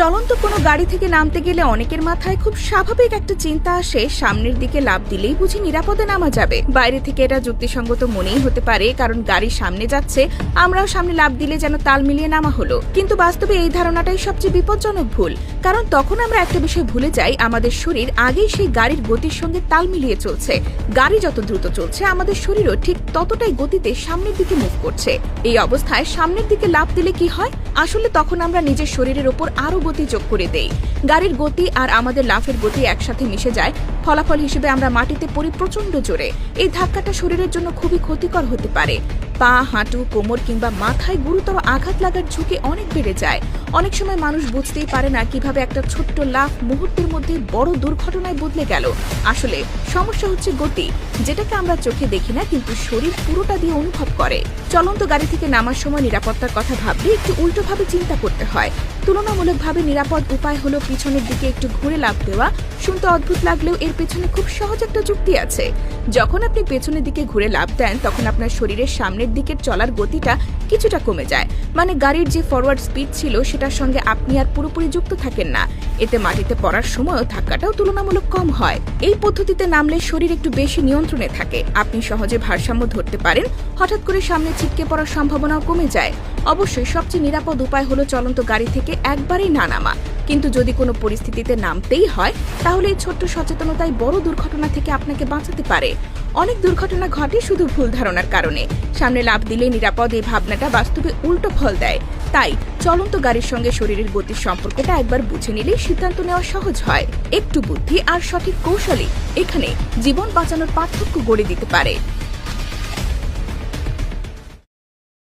চলন্ত কোনো গাড়ি থেকে নামতে গেলে অনেকের মাথায় খুব স্বাভাবিক একটা চিন্তা আসে, সামনের দিকে লাফ দিলেই বুঝি নিরাপদে নামা যাবে। বাইরে থেকে এটা যুক্তিসঙ্গত মনেই হতে পারে, কারণ গাড়ি সামনে যাচ্ছে, আমরাও সামনে লাফ দিলে যেন তাল মিলিয়ে নামা হলো। কিন্তু বাস্তবে এই ধারণাটাই সবচেয়ে বিপজ্জনক ভুল, কারণ তখন আমরা একটা বিষয় ভুলে যাই, আমাদের শরীর আগেই সেই গাড়ির গতির সঙ্গে তাল মিলিয়ে চলছে। গাড়ি যত দ্রুত চলছে, আমাদের শরীরও ঠিক ততটাই গতিতে সামনের দিকে মুভ করছে। এই অবস্থায় সামনের দিকে লাফ দিলে কি হয়? আসলে তখন আমরা নিজের শরীরের ওপর আরো গতি যোগ করে দেই। গাড়ির গতি আর আমাদের লাফের গতি একসাথে মিশে যায়। ফলাফল হিসেবে আমরা মাটিতে পড়ি প্রচন্ড জোরে। এই ধাক্কাটা শরীরের জন্য খুবই ক্ষতিকর হতে পারে। পা, হাঁটু, কোমর কিংবা মাথায় গুরুতর আঘাত লাগার ঝুঁকি অনেক বেড়ে যায়। অনেক সময় মানুষ বুঝতেই পারে না কিভাবে একটা ছোট্ট লাফ মুহূর্তের মধ্যে বড় দুর্ঘটনায় বদলে গেল। আসলে সমস্যা হচ্ছে গতি, যেটাকে আমরা চোখে দেখি না, কিন্তু শরীর পুরোটা দিয়ে অনুভব করে। চলন্ত গাড়ি থেকে নামার সময় নিরাপত্তার কথা ভাবলে একটু উল্টোভাবে চিন্তা করতে হয়। তুলনামূলকভাবে নিরাপদ উপায় হলো পিছনের দিকে একটু ঘুরে লাফ দেওয়া। শুনতে অদ্ভুত লাগলেও এর পেছনে খুব সহজ একটা যুক্তি আছে। যখন আপনি পেছনের দিকে ঘুরে লাফ দেন, তখন আপনার শরীরের সামনের দিকের চলার গতিটা কিছুটা কমে যায়। মানে গাড়ির যে ফরওয়ার্ড স্পিড ছিল সেটার সঙ্গে আপনি আর পুরোপুরি যুক্ত থাকেন না। এতে মাটিতে পড়ার সময়ও ধাক্কাটাও তুলনামূলক কম হয়। এই পদ্ধতিতে নামলে শরীর একটু বেশি নিয়ন্ত্রণে থাকে, আপনি সহজে ভারসাম্য ধরতে পারেন, হঠাৎ করে সামনে ছিটকে পড়ার সম্ভাবনাও কমে যায়। অবশ্যই সবচেয়ে নিরাপদ উপায় হলো চলন্ত গাড়ি থেকে একবারেই না নামা। কিন্তু যদি কোনো পরিস্থিতিতে নামতেই হয়, তাহলে এই ছোট্ট সচেতনতাই বড় দুর্ঘটনা থেকে আপনাকে বাঁচাতে পারে। অনেক দুর্ঘটনা ঘটে শুধু ভুল ধারণার কারণে। সামনে লাফ দিলে নিরাপদ, এই ভাবনাটা বাস্তবে উল্টো ফল দেয়। তাই চলন্ত গাড়ির সঙ্গে শরীরের গতির সম্পর্কটা একবার বুঝে নিলেই সিদ্ধান্ত নেওয়া সহজ হয়। একটু বুদ্ধি আর সঠিক কৌশলই এখানে জীবন বাঁচানোর পার্থক্য গড়ে দিতে পারে।